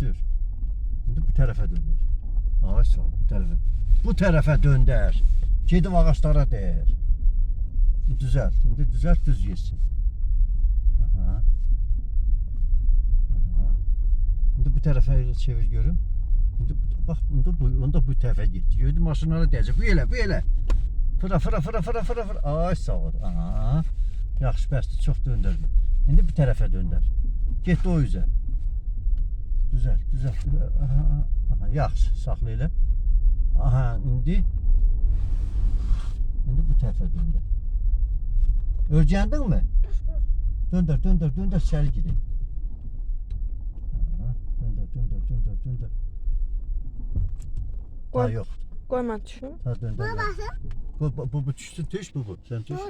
sür. İndi bu tərəfə döndər. Ay sağ ol, bu tərəfə. Bu tərəfə döndər. Gedib ağaclara dəyər. Düzəlt. İndi düzəlt, düz yesin. Aha. Aha. İndi bu tərəfə çevir görüm. İndi bax, onda bu tərəfə getdi. Gördün maşınlara dəyəcək. Bu elə, bu elə. Fıra. Ay sağ ol. Aha. Yaxşı, bəsdir, çox döndərmə. İndi bu tərəfə döndər. Getdi o üzə. Düzəlt. Aha, yaxşı, saxla elə. Aha, indi bu tərəfə döndər. Örgəndinmi? Döndər, içəri gedək. Aha, döndər. Ha, yoxdur. Qoy mən düşüm. Ha, döndər. Bu düşsün, düş bu. Sən düş.